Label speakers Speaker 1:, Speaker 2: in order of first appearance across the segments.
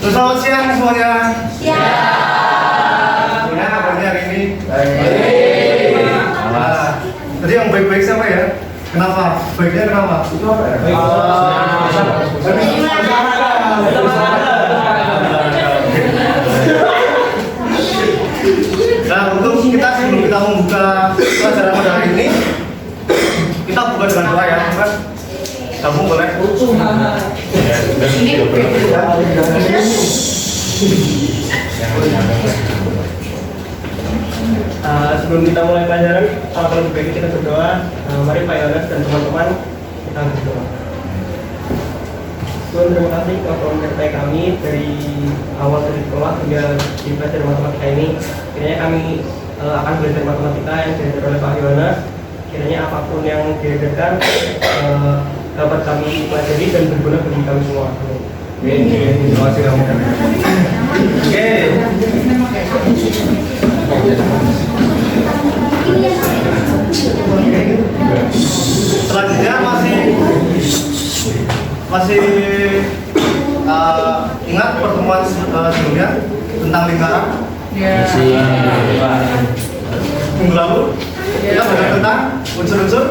Speaker 1: Selamat siang semuanya.
Speaker 2: Siang.
Speaker 1: Gimana kabarnya hari ini?
Speaker 2: Baik.
Speaker 1: Tadi yang baik-baik siapa ya? Kenapa? Baiknya kenapa? Nah, untuk kita sebelum kita membuka pelajaran pada hari ini, kita buka dengan doa ya, kan? Kamu boleh?
Speaker 3: Sebelum kita mulai pelajaran, alangkah lebih baik kita berdoa. Mari Pak Yohanes dan teman-teman kita berdoa. Tuhan, terima kasih Kau telah menyertai kami dari awal dari sekolah hingga di pelajaran matematika ini. Kiranya kami akan belajar matematika yang diajar oleh Pak Yohanes. Kiranya apapun yang diajarkan dapat kami pelajari dan berguna bagi kami semua.
Speaker 1: Terima kasih kamu. Oke. Selanjutnya masih ingat pertemuan sebelumnya tentang lingkaran? Minggu lalu kita belajar tentang unsur-unsur.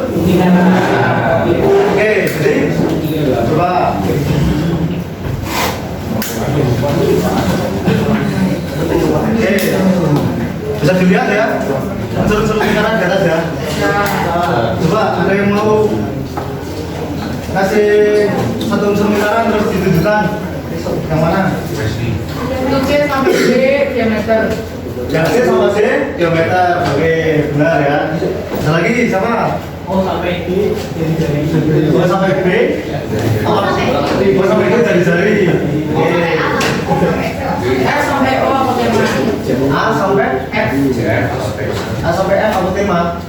Speaker 1: Oke, jadi coba. Oke, bisa dilihat ya unsur-unsur lingkaran di atas ya. Coba ada yang mau kasih satu unsur lingkaran terus ditunjukkan yang mana?
Speaker 2: Untuk C sampai D diameter.
Speaker 1: Yang C sama C diameter. Oke, benar ya. Ada lagi sama?
Speaker 3: Oh, sampai D jadi
Speaker 1: Oh, sampai B? Oh, sampai D jari-jari. Oke.
Speaker 2: F sampai O apa tema?
Speaker 1: A sampai F. A sampai F apa tema?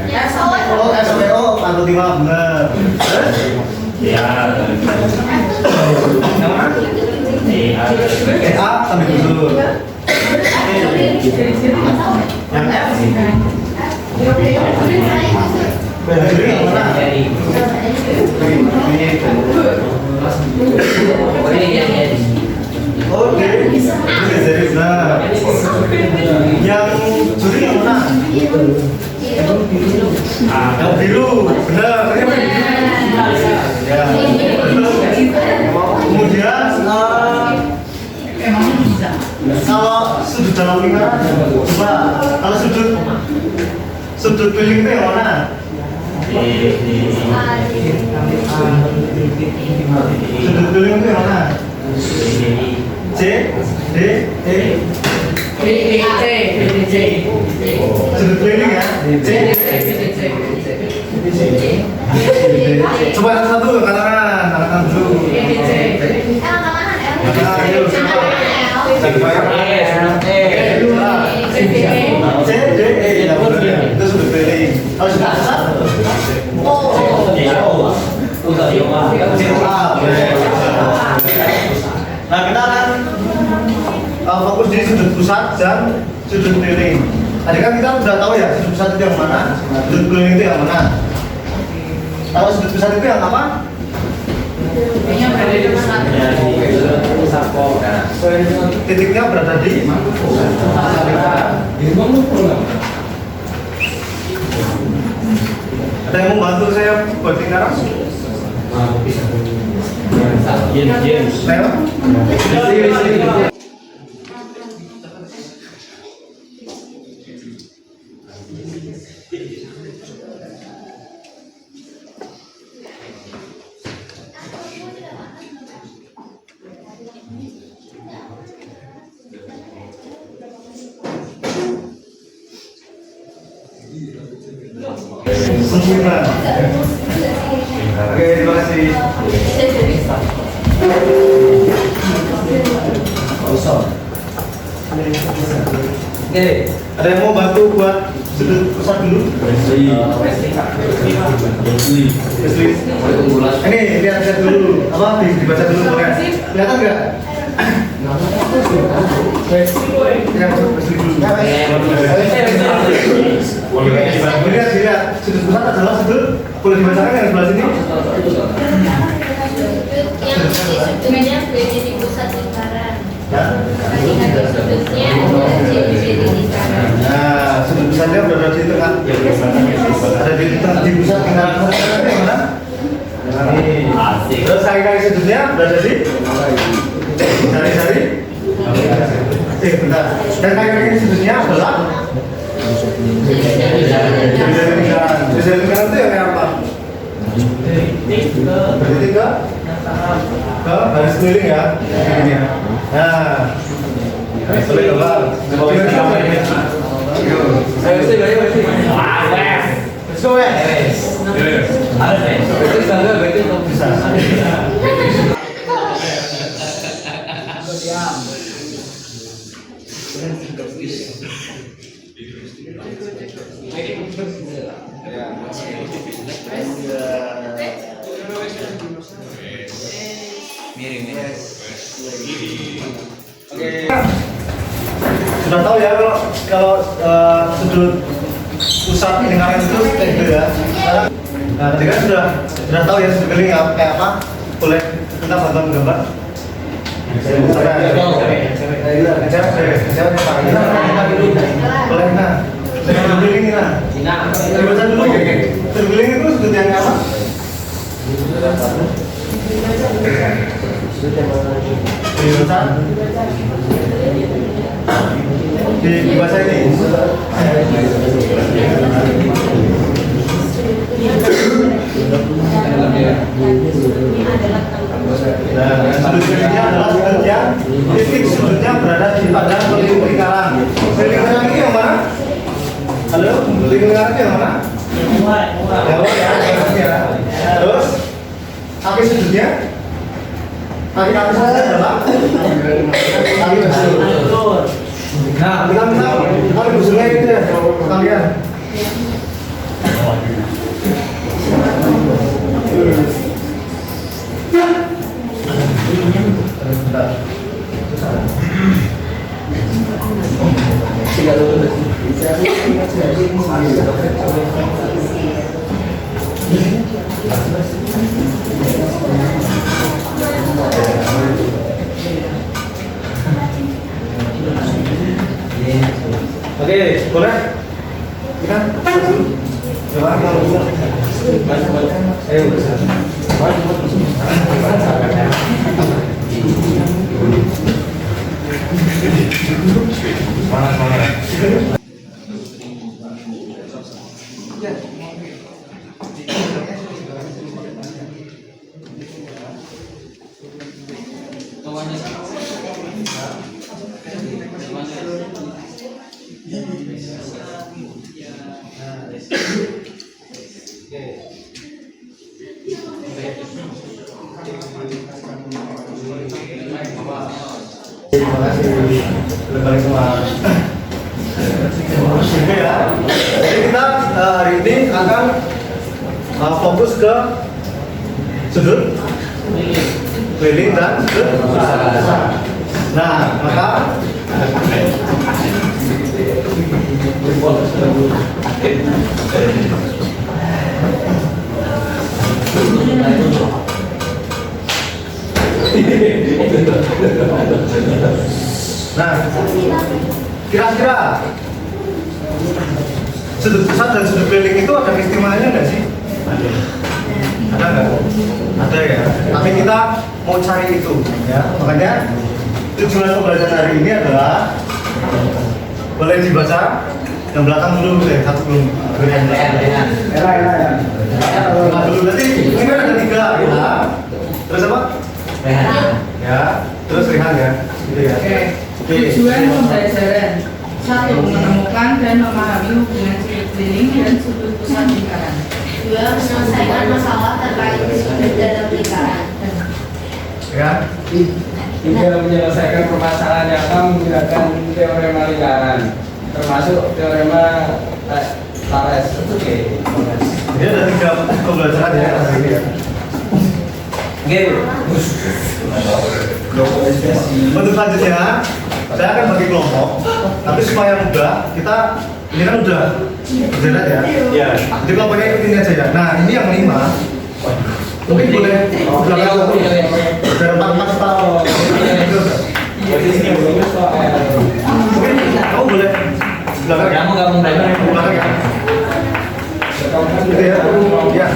Speaker 2: F sampai O.
Speaker 1: Oh, F sampai O apa tema? Benar.
Speaker 4: Ya.
Speaker 1: Yang mana? A sampai tujuh. Yang F? Jari yang mana? Oke, jadi benar. Yang juri yang mana? Yang biru, benar. Ya. Kemudian kalau sudut dalam lingkaran, coba kalau sudut keliling itu yang mana? Sudut keliling itu yang mana? C, D, E.
Speaker 2: B, D, C, B, D, C.
Speaker 1: Sudut keliling ya? C, coba yang satu katakan dulu.
Speaker 2: B, D, C.
Speaker 1: Ayo, coba. C, D, E, ya benar ya. Itu sudut keliling. Kalau sudah besar? Nah, kita akan fokus di sudut pusat dan sudut keliling. Tadi kan kita sudah tahu ya sudut pusat itu yang mana, sudut keliling itu yang mana. Kalau sudut pusat itu yang apa?
Speaker 2: Titiknya berada di pusat.
Speaker 1: Titiknya berada di Ada yang mau bantu saya buat lingkaran? Lewat? Sempurna. Oke, terima kasih. Oke, ada yang mau bantu buat sudut pusat dulu? Ini lihat dulu, apa dibaca dulu boleh? Kelihatan nggak? Lihat, sudut pusat adalah sudut, boleh dibacakan yang sebelah sini?
Speaker 5: Yang di pusat lingkaran.
Speaker 2: sudutnya di sana.
Speaker 1: Nah, sudut pusatnya berada di tengah. Ada di tengah di pusat lingkaran yang mana? Ini. Terus kaki-kaki sudutnya berada di jari-jari. Bentar. Dan kaki-kaki sudutnya adalah jari-jari lingkaran. Jari lingkaran itu yang kayak apa? Berarti ke garis keliling ya. Ini ya. Nah, boleh coba. Sudah tahu ya kalau sudut pusat lingkaran itu kayak gitu ya. Nah, tadi kan sudah tahu ya sudut keliling kayak apa? Boleh kita bantu gambar? Boleh nah. Sudut keliling nah. Dibaca dulu. Sudut keliling itu sudut yang apa? Dibaca ini. Nah, sudut kelilingnya adalah sudut yang titik sudutnya berada di pada lingkaran. Lingkaran ini yang mana? Halo, lingkaran ini yang mana? Ya. Terus kaki sudutnya? Kaki-kaki sudutnya adalah kaki besar. Nah, kita usulnya gitu ya, kalian. Oke, boleh? Kita coba terima kasih. Balik semua. Oke ya. Jadi kita hari ini akan fokus ke sudut keliling dan sudut besar. Nah, maka nah, kira-kira sudut pusat dan sudut keliling itu ada keistimewanya nggak sih? Ada nggak? Ada ya. Tapi kita mau cari itu, ya. Makanya tujuan pembelajaran hari ini adalah boleh dibaca yang belakang dulu deh, satu belum. Nah, dulu berarti ini kan ada 3 ya. Terus apa?
Speaker 2: Rehan.
Speaker 1: Ya, terus Rehan ya. Gitu ya.
Speaker 2: Oke. Tujuan pembelajaran 1. Menemukan dan memahami hubungan sudut keliling dan sudut pusat lingkaran.
Speaker 5: 2. Menyelesaikan masalah terkait sudut dalam lingkaran.
Speaker 1: Ya.
Speaker 6: 3. Menyelesaikan permasalahan nyata menggunakan teorema lingkaran, termasuk teorema Thales. Oke.
Speaker 1: Jadi ada 3 pembelajaran ya hari ini ya. Untuk selanjutnya, saya akan bagi kelompok. Tapi supaya mudah, kita ini kan udah berjalan ya. Iya. Jadi kelompoknya ikutin aja ya. Nah, ini yang 5. Mungkin boleh belakang biar 4 tahun. Gitu ya. Ya.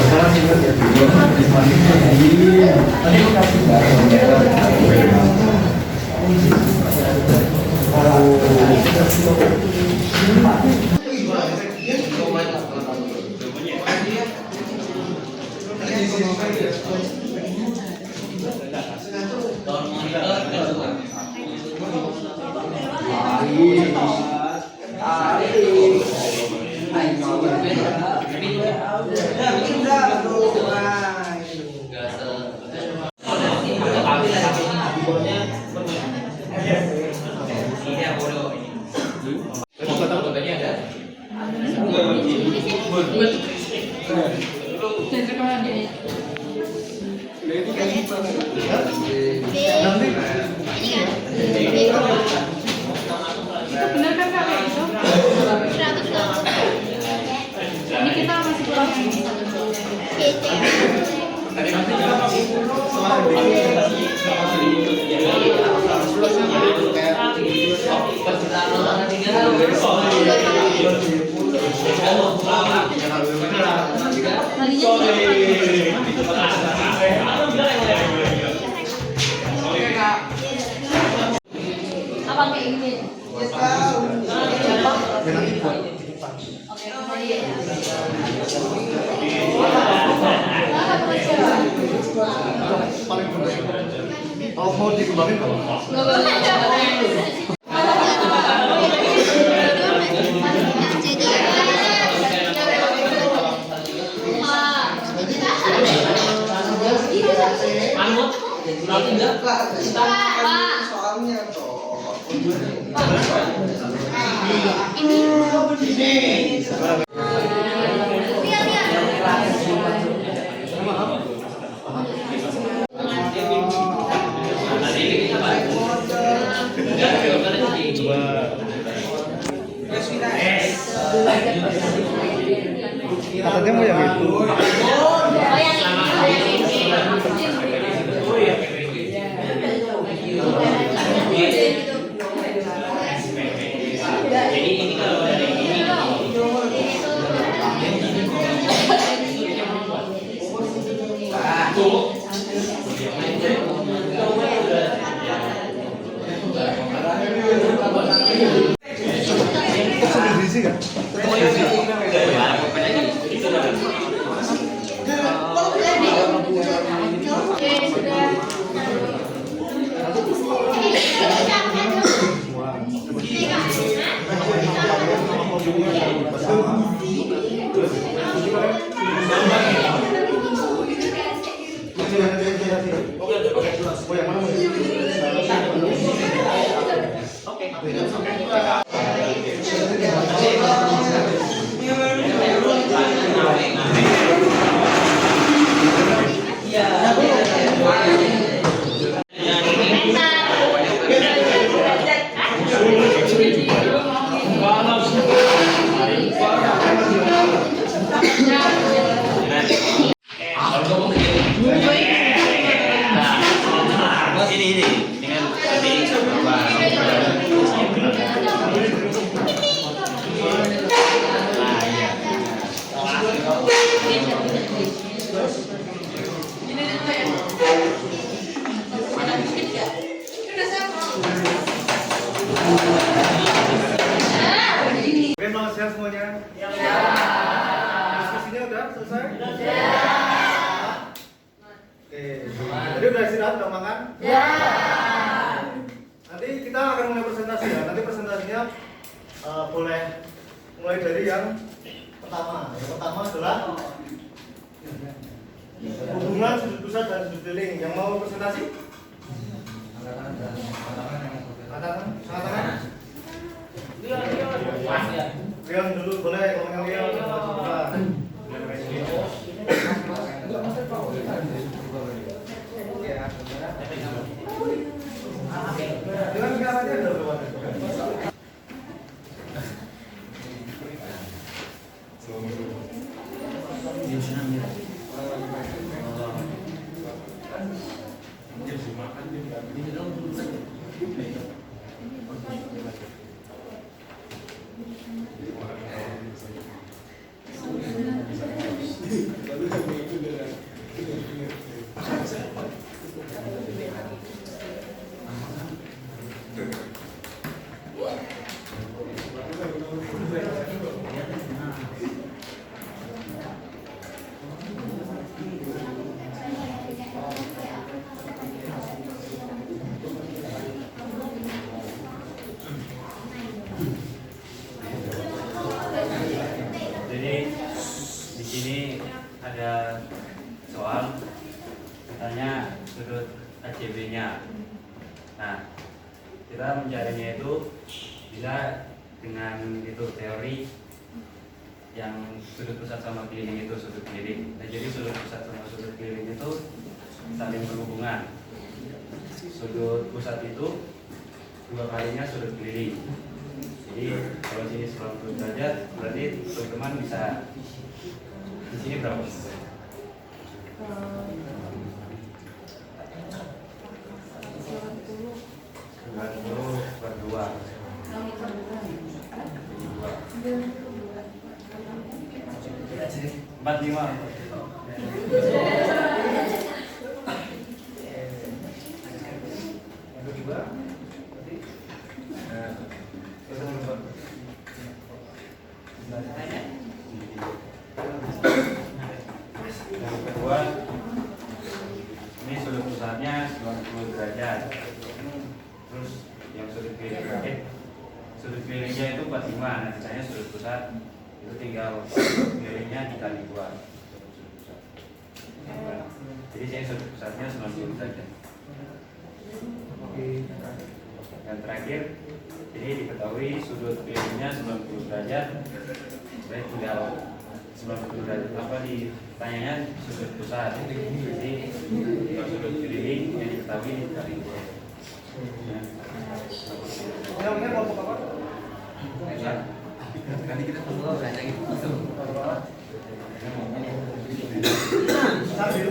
Speaker 2: Emangnya kapan? Nanti kayak cewek yang benar kan Kak kayak gitu? Ini kita masih kurang yang ini.
Speaker 5: Abang kayak gini.
Speaker 1: Kalau mau dikembangin kalau katanya mau yang itu. Tetap diisi kan?
Speaker 2: Ini dulu ya. Mana dikit ya? Udah sama.
Speaker 1: Oke, selamat siang semuanya.
Speaker 2: Ya.
Speaker 1: Diskusinya udah selesai? Oke. Jadi udah istirahat, udah makan?
Speaker 5: Ya.
Speaker 1: Nanti kita akan mulai presentasi ya. Nanti presentasinya boleh mulai dari yang pertama. Yang pertama adalah hubungan sudut pusat dan sudut keliling. Yang mau presentasi? Angkat. Leon dulu boleh ngomongin Leon. Dengan caranya ada berapa?
Speaker 4: Jadi di sini ada soal katanya sudut ACB-nya. Nah, kita mencarinya itu bisa dengan itu teori yang sudut pusat sama keliling itu sudut keliling. Nah, jadi sudut pusat sama sudut keliling itu saling berhubungan. Sudut pusat itu 2 kalinya sudut keliling. Jadi kalau sini 90 derajat, berarti teman-teman bisa di sini berapa? 90 per 2.
Speaker 1: Yang
Speaker 4: kedua, ini sudut pusatnya 90 derajat. Terus yang sudut kelilingnya itu 45. Nah, sisanya sudut pusat itu tinggal kelilingnya dikali 2. Jadi saya sudut pusatnya 90 derajat. Yang terakhir, jadi diketahui sudut kelilingnya 90 derajat. Saya tinggal 90 derajat apa ditanyanya sudut pusat. Jadi kalau sudut keliling yang diketahui dikali 2.
Speaker 1: Namanya kelompok apa?
Speaker 6: Nanti kita tunggu belajar itu.
Speaker 1: Sambil.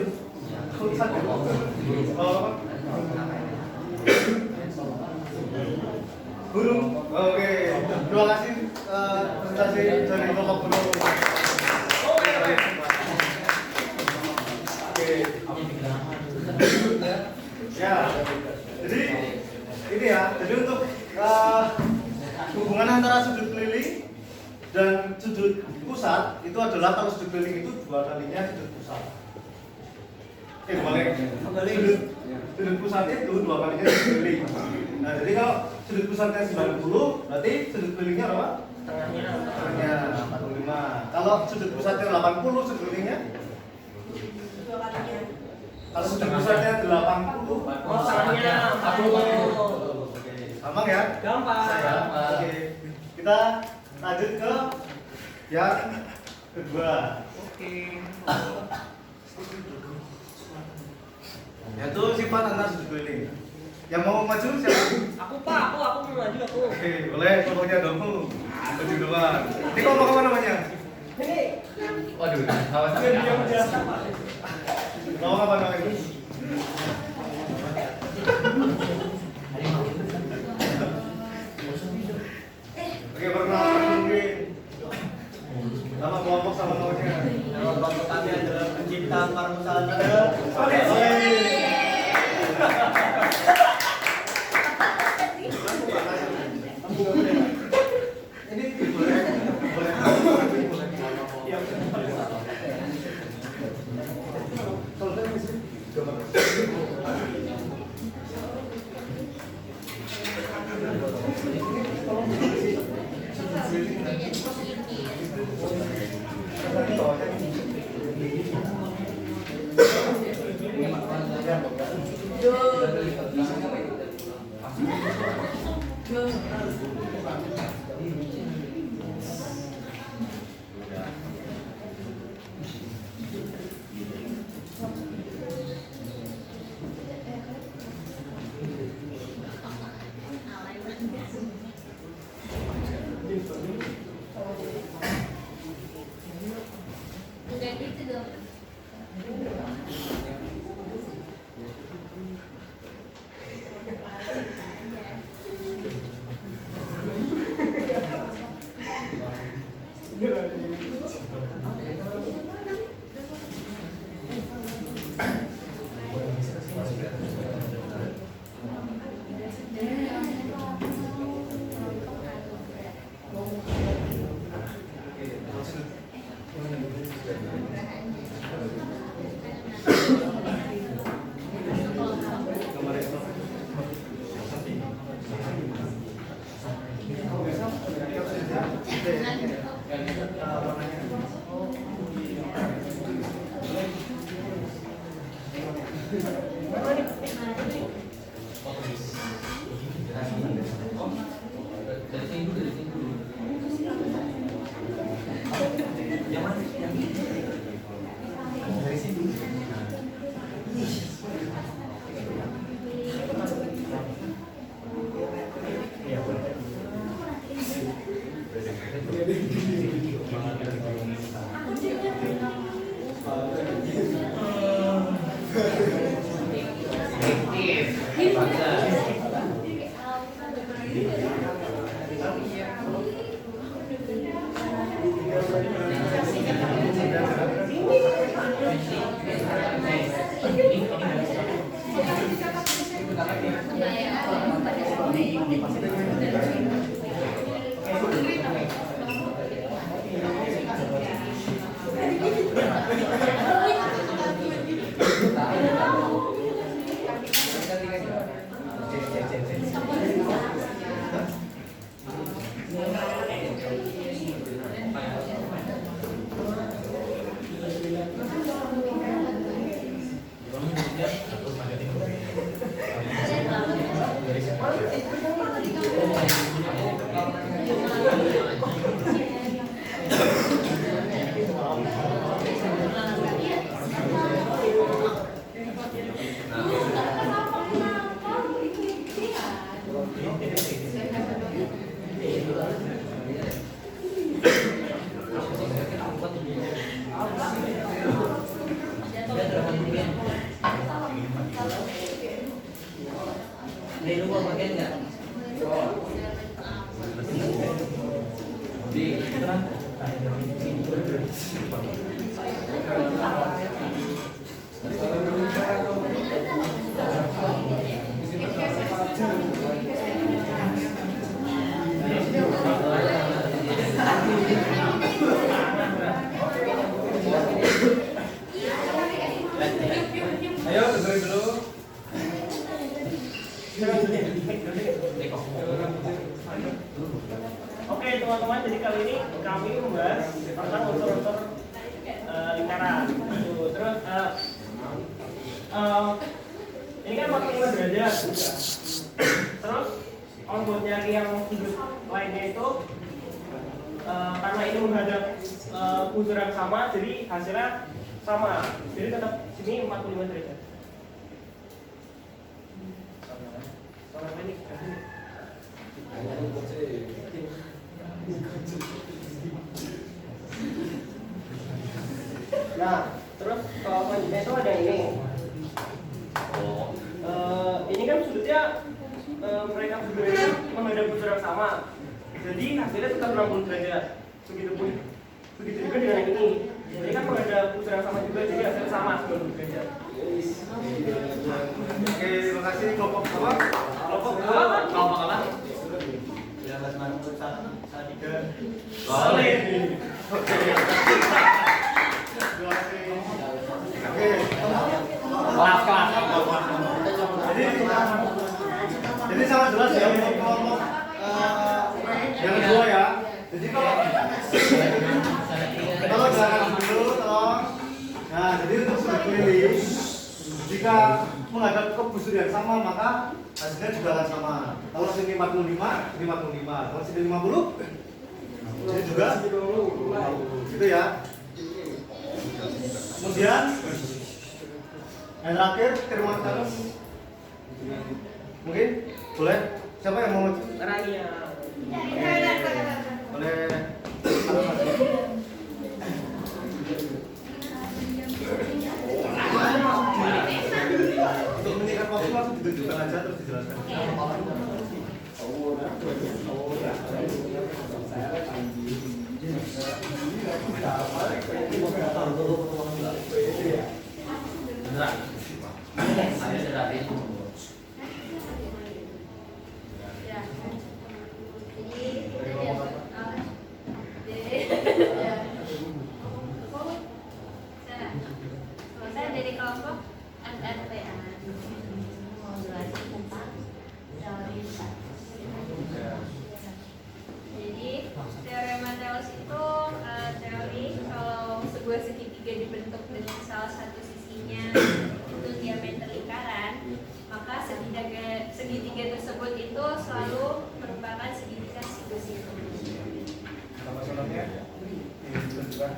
Speaker 1: Burung. Oke. Terima kasih presentasi dari kelompok burung. Oke. Ya. Jadi ini ya. Jadi untuk hubungan antara sudut keliling dan sudut pusat itu adalah kalau sudut keliling itu 2 kalinya sudut pusat. Sudut pusat itu 2 kalinya sudut keliling. Nah, jadi kalau sudut pusatnya 90, berarti sudut kelilingnya berapa? Tengahnya 45. Kalau sudut pusatnya 80, sudut kelilingnya?
Speaker 5: 2 kalinya.
Speaker 1: Kalau sudut pusatnya 80,
Speaker 3: Tengahnya 40.
Speaker 1: gampang ya?
Speaker 3: Gampang.
Speaker 1: Oke. Kita lanjut ke yang kedua. Yaitu sifat antar sudut keliling. Yang mau maju siapa?
Speaker 3: Aku mau maju aku.
Speaker 1: Oke, boleh kelompoknya kamu maju depan. Ini kelompok apa namanya?
Speaker 6: Waduh, awas
Speaker 1: Kelompok apa namanya? Oke, perkenalkan mungkin. Nama kelompok sama maunya.
Speaker 3: Nama kelompok kami adalah pencinta pariwisata. Oke.
Speaker 5: Udah gitu dong.
Speaker 3: Ayo dengerin dulu. Oke teman-teman, jadi kali ini kami membahas tentang unsur-unsur lingkaran. Terus ini kan 45 derajat. Terus kalau buat nyari yang sudut lainnya itu karena ini menghadap unsur yang sama, jadi hasilnya sama. Jadi tetap sini 45 derajat. Sama ini. Nah, terus kalau selanjutnya itu ada ini. Ini kan sudutnya mereka berdua ini menghadap unsur yang sama. Jadi hasilnya tetap 60 derajat. Begitupun begitu juga dengan yang ini. Jadi kan kalau ada unsur yang sama juga, jadi hasilnya sama sebelum derajat.
Speaker 1: Oke, terima kasih kelompok apa?
Speaker 3: Kelompok apa?
Speaker 1: Ya, Mas Manut, Salatiga.
Speaker 3: Solid.
Speaker 1: Oke, terima kasih. Oke,
Speaker 3: Kelas.
Speaker 1: jadi sangat jelas ya untuk kelompok yang kedua ya. Jadi kalau jangan dulu tolong. Nah, jadi untuk sudut keliling jika menghadap ke busur yang sama maka hasilnya juga akan sama. Kalau sini 45, ini 45. Kalau sini 50, ini juga gitu ya. Kemudian yang terakhir terima kasih. Mungkin boleh siapa yang mau
Speaker 3: Rania.
Speaker 1: boleh untuk menyikat waktu langsung ditunjukkan aja terus dijelaskan.
Speaker 5: Selesai dari kelompok NRPA mau jelasin tentang teori jadi teorema Thales itu teori kalau sebuah segitiga dibentuk dengan salah satu sisinya itu diameter lingkaran, maka segitiga tersebut itu selalu merupakan segitiga sinus.
Speaker 1: Nama soalnya ditunjukkan.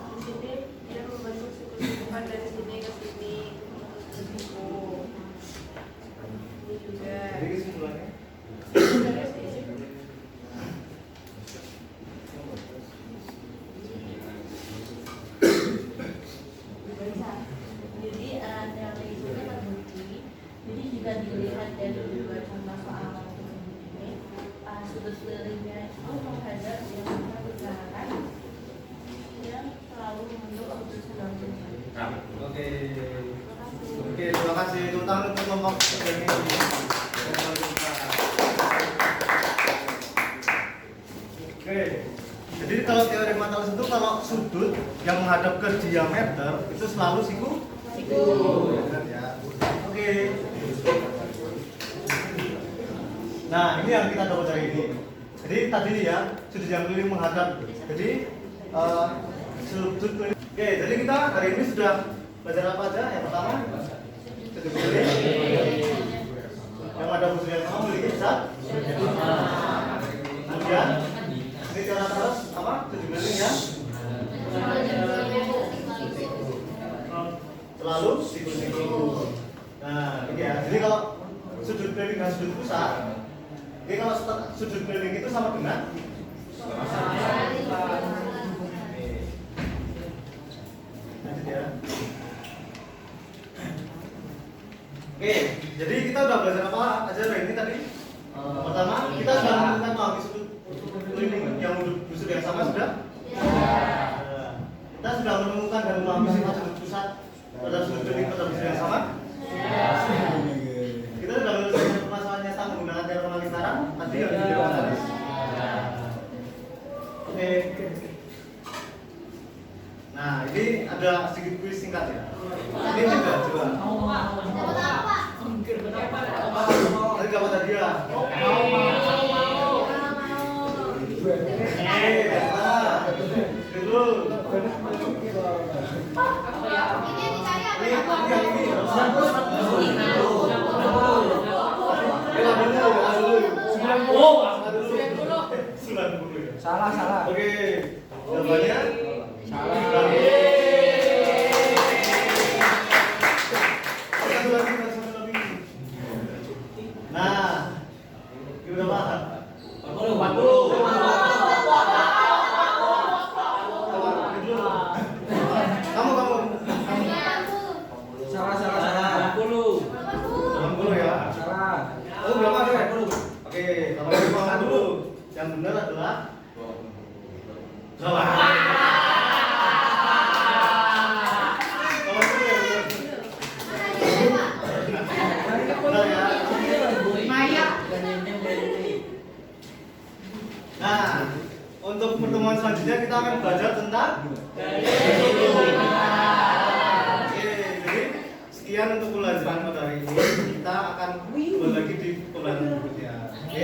Speaker 5: Di sini dia membentuk siku-sikuan dari sini ke sini. Ini juga.
Speaker 1: Jadi kesimpulannya
Speaker 5: Jadi teori itu terbukti. Jadi jika dilihat dari dua contoh soal ini, sudut kelilingnya itu menghadap yang mana pergerakan yang selalu membentuk sudut kelilingnya.
Speaker 1: Oke, terima kasih tentang untuk kelompok ini. Oke, jadi kalau teorema Thales itu kalau sudut yang menghadap ke diameter itu selalu siku. Ya. Oke. Nah, ini yang kita dapat dari ini. Jadi tadi ya sudut yang keliling menghadap. Jadi sudut keliling. Oke, jadi kita hari ini sudah belajar apa aja? Yang pertama, sudut keliling. Yang ada busur yang sama memiliki zat. Kemudian ini cara terus apa? Sudut keliling ya. Selalu siku-siku. Nah, ini ya. Jadi kalau sudut keliling dan sudut pusat, jadi kalau sudut keliling itu sama dengan Oke, jadi kita udah belajar apa aja hari ini tadi? Pertama, kita sudah menemukan mengambil sudut keliling yang busur yang sama sudah? Kita sudah menemukan dan mengambil sifat sudut pusat pada sudut keliling pada busur yang sama? Kita sudah menyelesaikan permasalahan nyata menggunakan teorema lingkaran tadi yang dijelaskan tadi. Oke. Nah, ini ada sedikit kuis singkat ya. Ini juga coba. Tadi kapan tadi ya? Dulu.
Speaker 3: Salah.
Speaker 1: Oke, jawabannya salah. Satu lagi. Nah, ini udah paham. 40. Kamu. Oke, kalau mau dulu, yang benar adalah salah. Kalau itu yang benar. Benar ya.
Speaker 2: Maya.
Speaker 1: Nah, untuk pertemuan selanjutnya kita akan belajar tentang Oke, jadi sekian untuk pelajaran pada hari ini. Kita akan kembali lagi di pelajaran berikutnya. Oke.